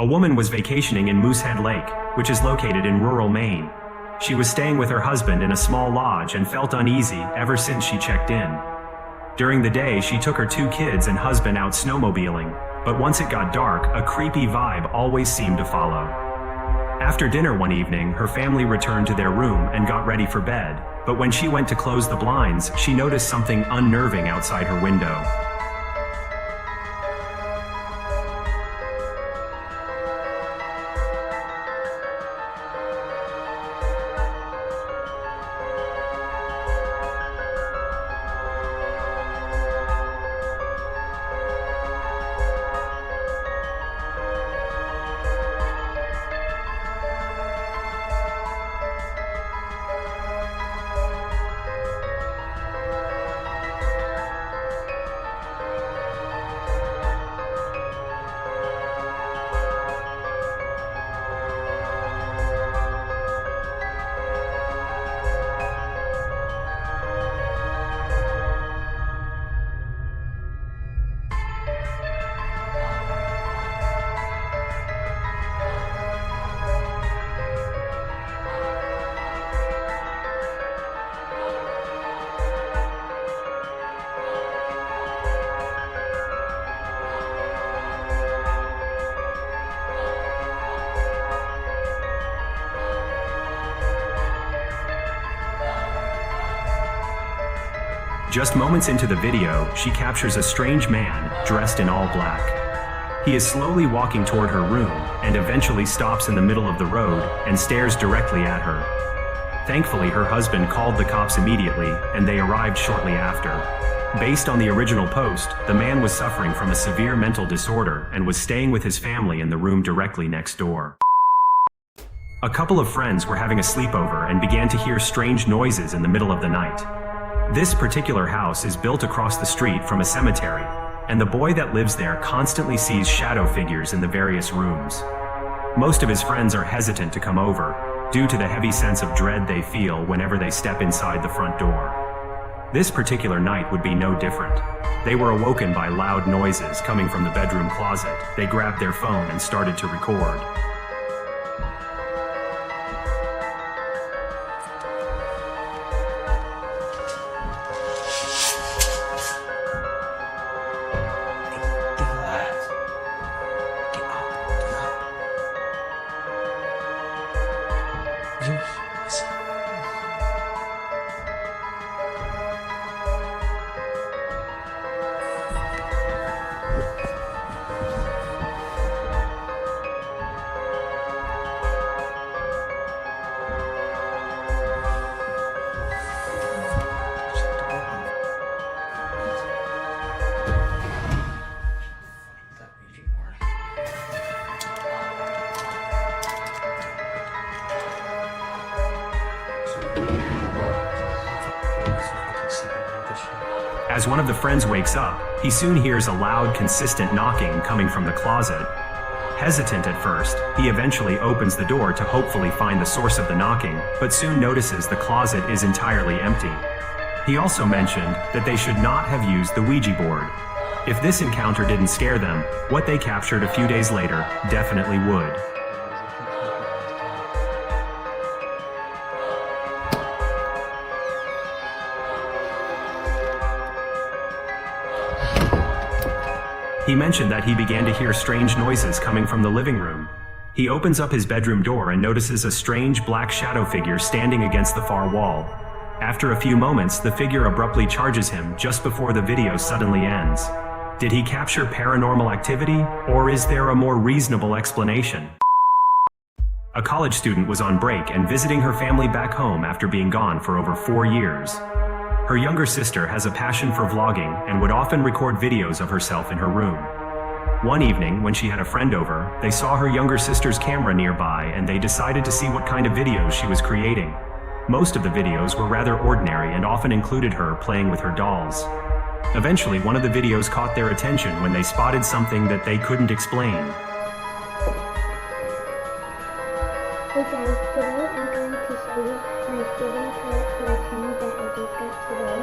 A woman was vacationing in Moosehead Lake, which is located in rural Maine. She was staying with her husband in a small lodge and felt uneasy ever since she checked in. During the day, she took her 2 kids and husband out snowmobiling, but once it got dark, a creepy vibe always seemed to follow. After dinner one evening, her family returned to their room and got ready for bed, but when she went to close the blinds, she noticed something unnerving outside her window. Just moments into the video, she captures a strange man dressed in all black. He is slowly walking toward her room and eventually stops in the middle of the road and stares directly at her. Thankfully, her husband called the cops immediately and they arrived shortly after. Based on the original post, the man was suffering from a severe mental disorder and was staying with his family in the room directly next door. A couple of friends were having a sleepover and began to hear strange noises in the middle of the night. This particular house is built across the street from a cemetery, and the boy that lives there constantly sees shadow figures in the various rooms. Most of his friends are hesitant to come over, due to the heavy sense of dread they feel whenever they step inside the front door. This particular night would be no different. They were awoken by loud noises coming from the bedroom closet. They grabbed their phone and started to record. As one of the friends wakes up, he soon hears a loud, consistent knocking coming from the closet. Hesitant at first, he eventually opens the door to hopefully find the source of the knocking, but soon notices the closet is entirely empty. He also mentioned that they should not have used the Ouija board. If this encounter didn't scare them, what they captured a few days later definitely would. He mentioned that he began to hear strange noises coming from the living room. He opens up his bedroom door and notices a strange black shadow figure standing against the far wall. After a few moments, the figure abruptly charges him just before the video suddenly ends. Did he capture paranormal activity, or is there a more reasonable explanation? A college student was on break and visiting her family back home after being gone for over 4 years. Her younger sister has a passion for vlogging and would often record videos of herself in her room. One evening, when she had a friend over, they saw her younger sister's camera nearby and they decided to see what kind of videos she was creating. Most of the videos were rather ordinary and often included her playing with her dolls. Eventually, one of the videos caught their attention when they spotted something that they couldn't explain. Hey guys, today I'm going to show you my student tarot collection that I just got today.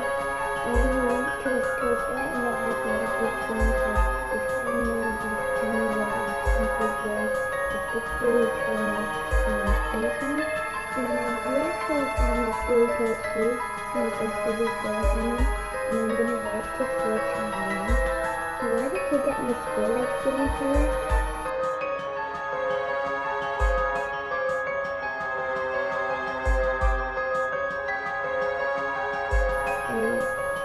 And we went to a store fair and the husband of this one, so it's kind of tiny little box and good. actually basement. And we actually found this really cool shoe in the first of this day, and I'm gonna wear it to school tomorrow. Why the kids at my school like getting color?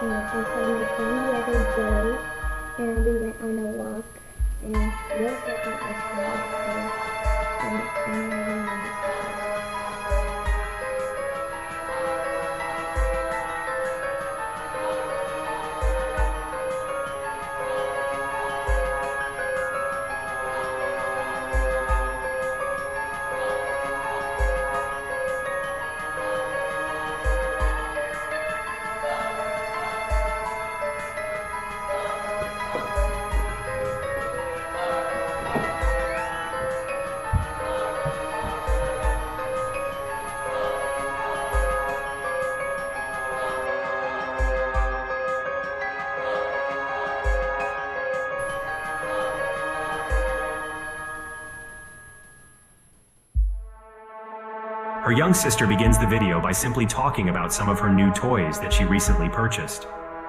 I saw my friend the other day, and we went on a walk, and real different was walk, and Her young sister begins the video by simply talking about some of her new toys that she recently purchased.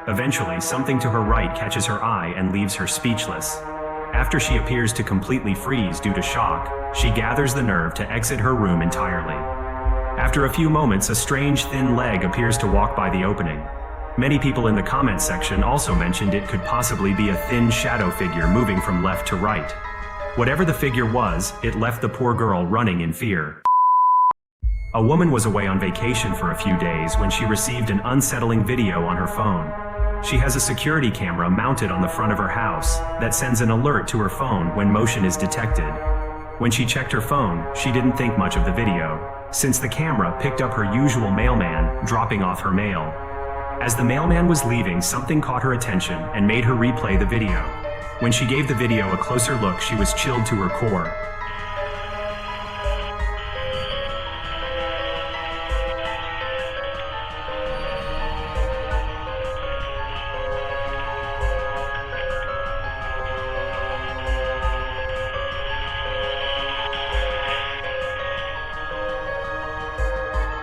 Eventually, something to her right catches her eye and leaves her speechless. After she appears to completely freeze due to shock, she gathers the nerve to exit her room entirely. After a few moments, a strange thin leg appears to walk by the opening. Many people in the comments section also mentioned it could possibly be a thin shadow figure moving from left to right. Whatever the figure was, it left the poor girl running in fear. A woman was away on vacation for a few days when she received an unsettling video on her phone. She has a security camera mounted on the front of her house that sends an alert to her phone when motion is detected. When she checked her phone, she didn't think much of the video, since the camera picked up her usual mailman dropping off her mail. As the mailman was leaving, something caught her attention and made her replay the video. When she gave the video a closer look, she was chilled to her core.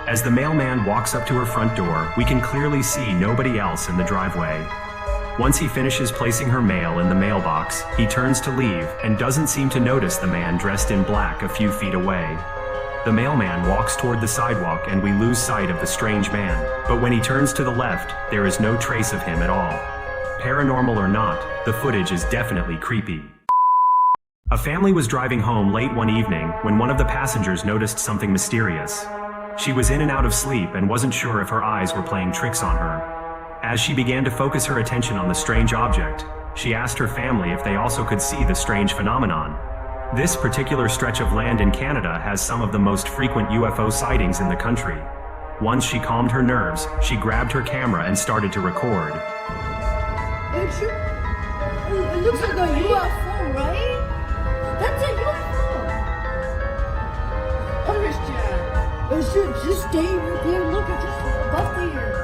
As the mailman walks up to her front door, we can clearly see nobody else in the driveway. Once he finishes placing her mail in the mailbox, he turns to leave and doesn't seem to notice the man dressed in black a few feet away. The mailman walks toward the sidewalk and we lose sight of the strange man, but when he turns to the left, there is no trace of him at all. Paranormal or not, the footage is definitely creepy. A family was driving home late one evening when one of the passengers noticed something mysterious. She was in and out of sleep and wasn't sure if her eyes were playing tricks on her. As she began to focus her attention on the strange object, she asked her family if they also could see the strange phenomenon. This particular stretch of land in Canada has some of the most frequent UFO sightings in the country. Once she calmed her nerves, she grabbed her camera and started to record. It looks like a UFO, right? That's a UFO! Just stay right there. Look, it's just above there.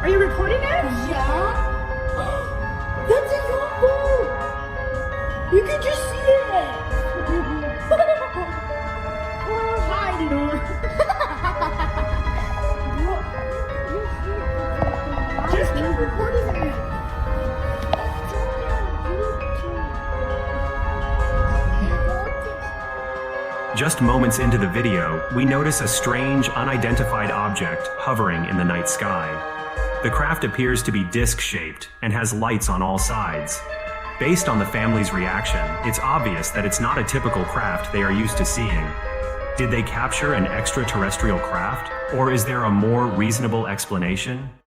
Are you recording it? Yeah. That's a UFO! You can just see it! Oh, hi, Lenore. Just keep recording it. Just moments into the video, we notice a strange, unidentified object hovering in the night sky. The craft appears to be disc-shaped and has lights on all sides. Based on the family's reaction, it's obvious that it's not a typical craft they are used to seeing. Did they capture an extraterrestrial craft, or is there a more reasonable explanation?